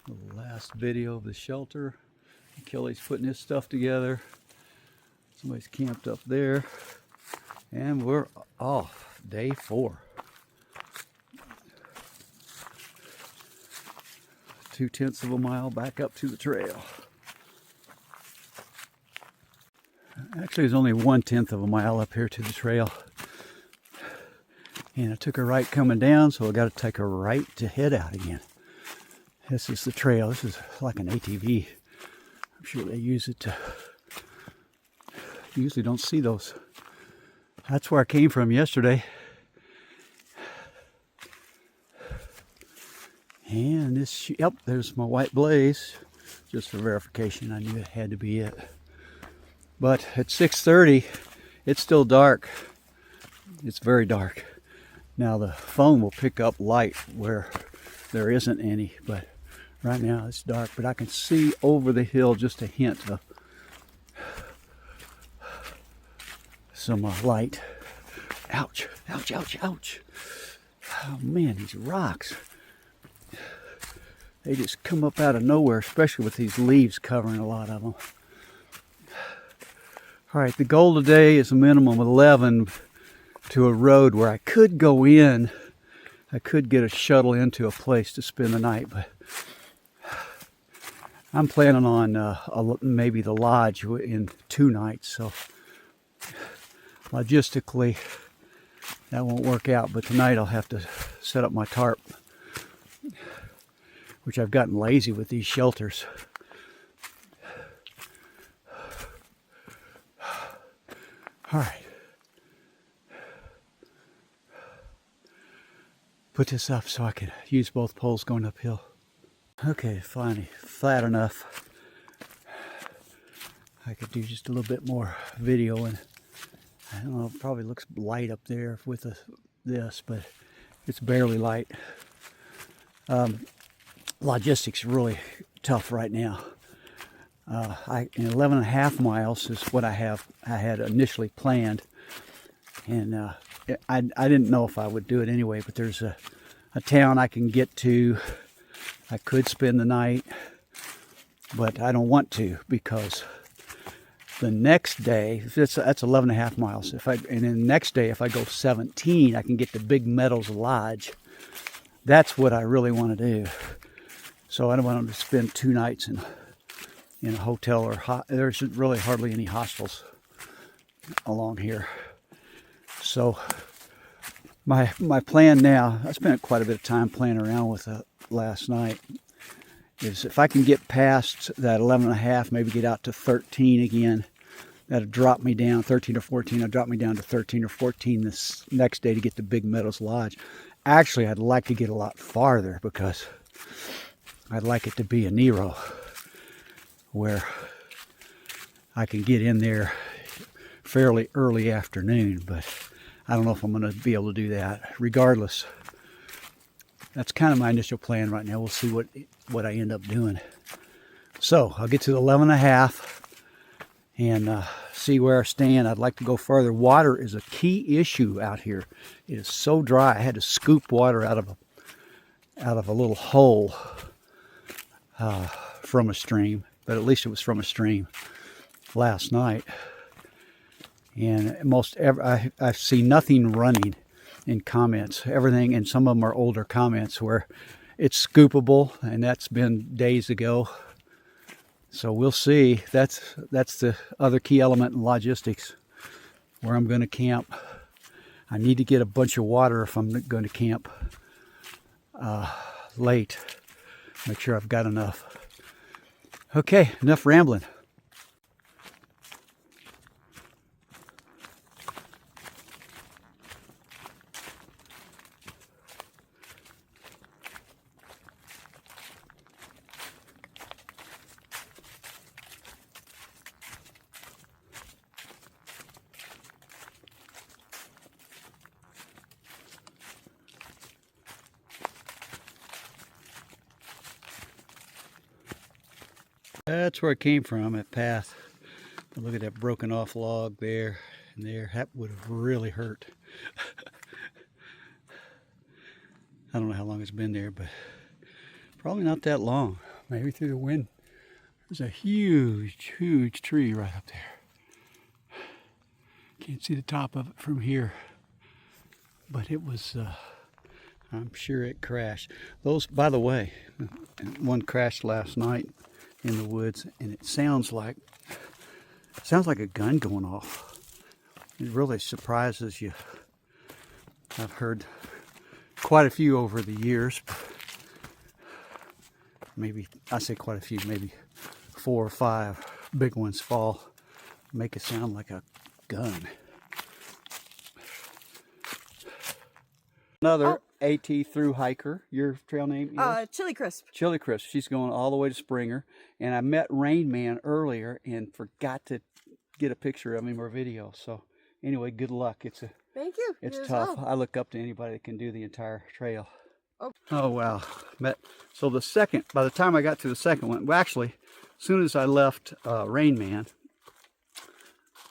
The last video of the shelter. Kelly's putting his stuff together. Somebody's camped up there. And we're off. Day 4. 2/10 of a mile back up to the trail. Actually, it's only 1/10 of a mile up here to the trail. And I took a right coming down, so I got to take a right to head out again. This is the trail. This is like an ATV. I'm sure they use it to... You usually don't see those. That's where I came from yesterday. And this, yep, there's my white blaze. Just for verification, I knew it had to be it. But at 6:30, it's still dark. It's very dark. Now the phone will pick up light where there isn't any, but right now it's dark. But I can see over the hill just a hint of some light. Ouch, ouch, ouch, ouch. Oh man, these rocks. They just come up out of nowhere, especially with these leaves covering a lot of them. All right, the goal today is a minimum of 11 to a road where I could go in. I could get a shuttle into a place to spend the night, but I'm planning on maybe the lodge in 2 nights. So logistically, that won't work out, but tonight I'll have to set up my tarp, which I've gotten lazy with these shelters. All right. Put this up so I can use both poles going uphill. Okay, finally flat enough. I could do just a little bit more video, and I don't know, it probably looks light up there with this, but it's barely light. Logistics really tough right now. 11.5 miles is what I had initially planned, and I didn't know if I would do it anyway, but there's a town I can get to. I could spend the night, but I don't want to, because the next day, that's 11.5 miles. And then the next day, if I go 17, I can get to Big Meadows Lodge. That's what I really want to do. So I don't want to spend 2 nights in a hotel, or there's really hardly any hostels along here. So my plan now, I spent quite a bit of time playing around with it last night, is if I can get past that 11.5, maybe get out to 13 again, that'll drop me down, 13 or 14, it'll drop me down to 13 or 14 this next day to get to Big Meadows Lodge. Actually, I'd like to get a lot farther, because I'd like it to be a Nero, where I can get in there fairly early afternoon, but I don't know if I'm going to be able to do that. Regardless, that's kind of my initial plan right now. We'll see what I end up doing. So I'll get to the 11.5 and see where I stand. I'd like to go further. Water is a key issue out here. It is so dry. I had to scoop water out of a little hole from a stream, but at least it was from a stream last night. And I've seen nothing running in comments. Everything, and some of them are older comments where it's scoopable, and that's been days ago. So we'll see. That's the other key element in logistics, where I'm going to camp. I need to get a bunch of water if I'm going to camp late. Make sure I've got enough. Okay, enough rambling. That's where I came from, that path. But look at that broken off log there and there. That would have really hurt. I don't know how long it's been there, but probably not that long. maybe through the wind. There's a huge, huge tree right up there. Can't see the top of it from here, but it was, I'm sure it crashed. Those, by the way, one crashed last night in the woods, and it sounds like a gun going off. It really surprises you. I've heard quite a few over the years. Maybe, I say quite a few, maybe 4 or 5 big ones fall, make it sound like a gun. Another AT through hiker. Your trail name is? Chili Crisp. Chili Crisp. She's going all the way to Springer. And I met Rain Man earlier and forgot to get a picture of him or video. So anyway, good luck. Thank you. It's You as tough. well. I look up to anybody that can do the entire trail. Oh. Oh wow. So the second, by the time I got to the second one, well actually, as soon as I left Rain Man,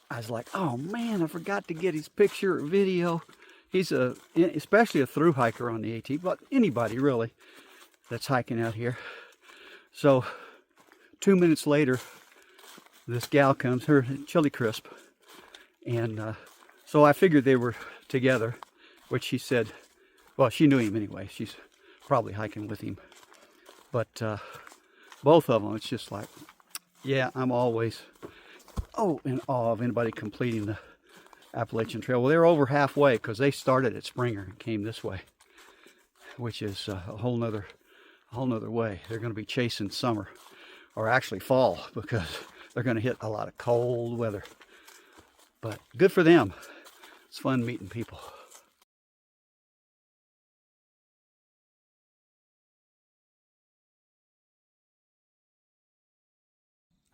I was like, oh man, I forgot to get his picture or video. He's especially a through hiker on the AT, but anybody really that's hiking out here. So 2 minutes later, this gal comes, her Chili Crisp, and so I figured they were together, which she said, well, she knew him anyway. She's probably hiking with him. But both of them, it's just like, yeah, I'm always in awe of anybody completing the Appalachian Trail. Well, they're over halfway because they started at Springer and came this way, which is a whole nother way. They're going to be chasing summer, or actually fall, because they're going to hit a lot of cold weather. But good for them. It's fun meeting people.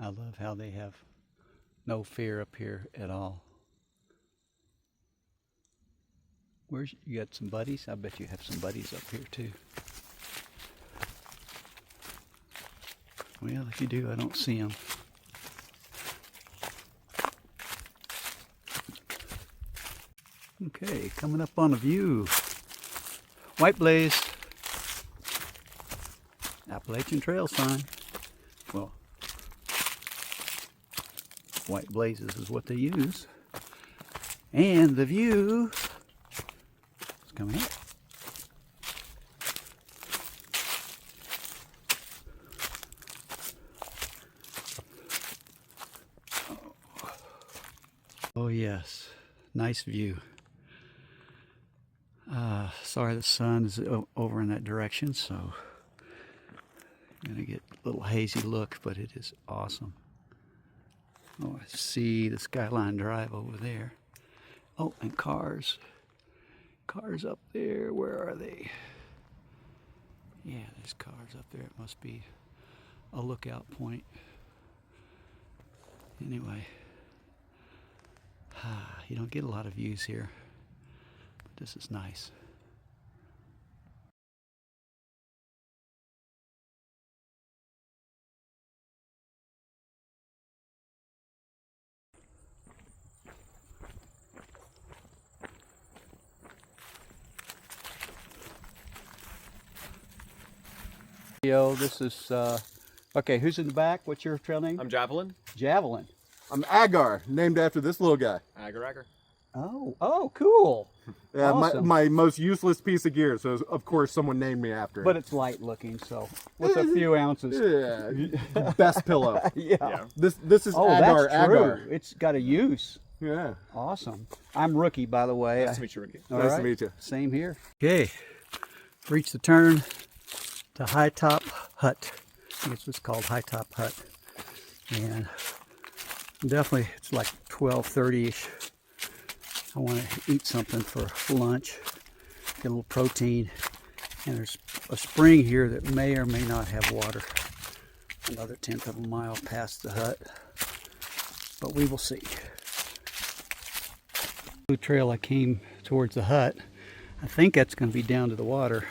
I love how they have no fear up here at all. You got some buddies? I bet you have some buddies up here too. Well, if you do, I don't see them. Okay, coming up on a view. White Blaze. Appalachian Trail sign. Well, White Blazes is what they use. And the view is coming up. Oh yes, nice view. Sorry the sun is over in that direction, so I'm gonna get a little hazy look, but it is awesome. Oh, I see the Skyline Drive over there. Oh, and cars. Cars up there. Where are they? Yeah, there's cars up there. It must be a lookout point. Anyway, you don't get a lot of views here, but this is nice. This is, okay, who's in the back? What's your trail name? I'm Javelin. Javelin. I'm Agar, named after this little guy. Agar. Oh, cool. Yeah, Awesome. my most useless piece of gear, so of course someone named me after it. But it's light looking, so with a few ounces. Yeah, best pillow. Yeah. This is Oh, Agar. that's true. Agar. It's got a use. Yeah. Awesome. I'm Rookie, by the way. Nice to meet you, Ricky. All Nice right. to meet you. Same here. Okay, reach the turn to High Top Hut. I guess it's called High Top Hut. And definitely it's like 12:30ish. I want to eat something for lunch, get a little protein. And there's a spring here that may or may not have water. Another 1/10 of a mile past the hut, but we will see. The trail I came towards the hut, I think that's going to be down to the water.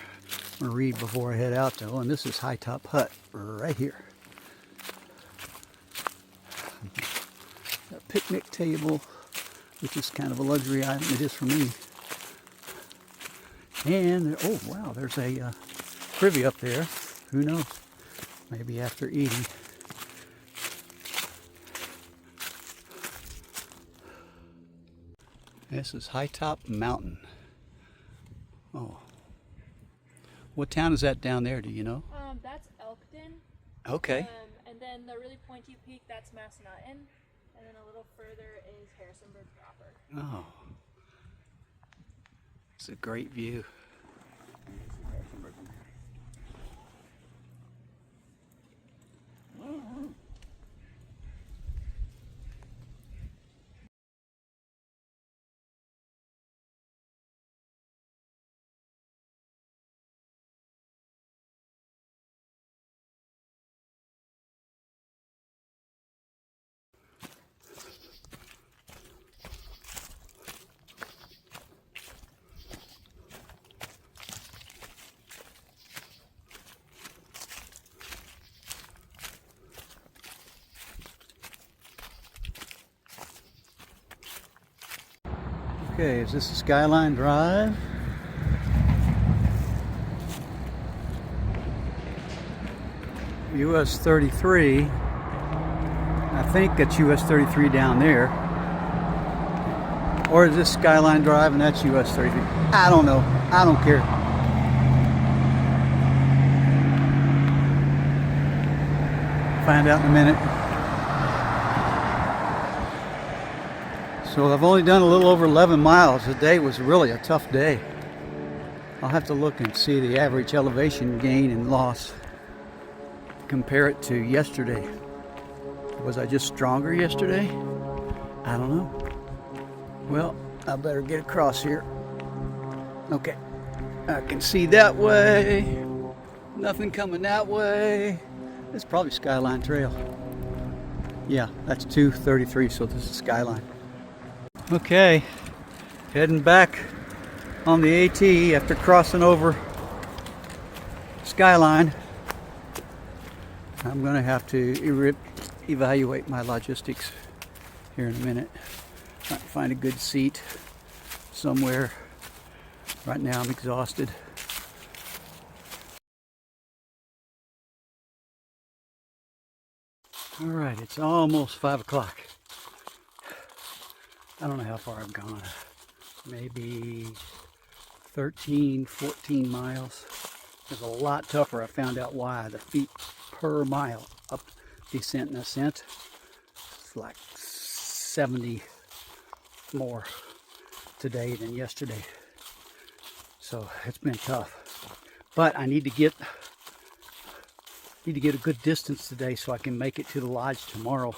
I'm going to read before I head out though, and this is High Top Hut right here. A picnic table, which is kind of a luxury item. It is for me. And oh wow, there's a privy up there. Who knows? Maybe after eating. This is High Top Mountain. Oh. What town is that down there, do you know? That's Elkton. Okay. And then the really pointy peak, that's Massanutten. And then a little further is Harrisonburg proper. Oh. It's a great view. Okay, is this a Skyline Drive? US 33. I think that's US 33 down there. Or is this Skyline Drive and that's US 33? I don't know. I don't care. Find out in a minute. So I've only done a little over 11 miles. Today was really a tough day. I'll have to look and see the average elevation gain and loss. Compare it to yesterday. Was I just stronger yesterday? I don't know. Well, I better get across here. Okay. I can see that way. Nothing coming that way. It's probably Skyline Trail. Yeah, that's 233, so this is Skyline. Okay, heading back on the AT after crossing over Skyline. I'm going to have to evaluate my logistics here in a minute. Trying to find a good seat somewhere. Right now I'm exhausted. All right, it's almost 5 o'clock. I don't know how far I've gone. Maybe 13, 14 miles. It's a lot tougher. I found out why. The feet per mile up descent and ascent. It's like 70 more today than yesterday. So it's been tough. But I need to get a good distance today so I can make it to the lodge tomorrow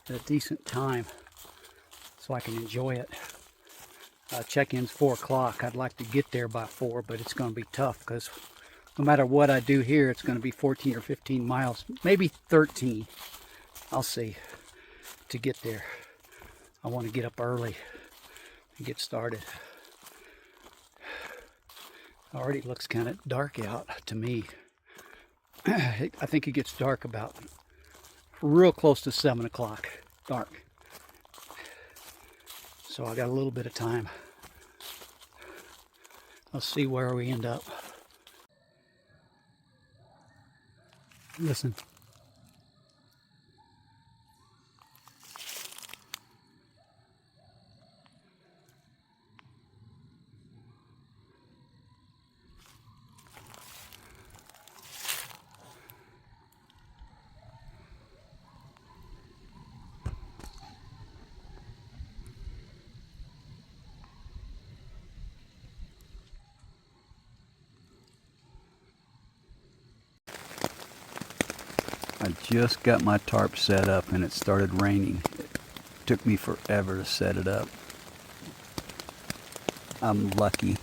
at a decent time, so I can enjoy it. Check-in's 4 o'clock. I'd like to get there by 4, but it's going to be tough because no matter what I do here, it's going to be 14 or 15 miles, maybe 13. I'll see to get there. I want to get up early and get started. Already looks kind of dark out to me. I think it gets dark about real close to 7 o'clock. Dark. So I got a little bit of time. Let's see where we end up. Listen. I just got my tarp set up and it started raining. It took me forever to set it up. I'm lucky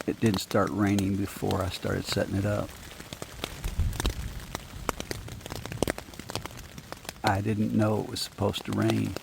it didn't start raining before I started setting it up. I didn't know it was supposed to rain.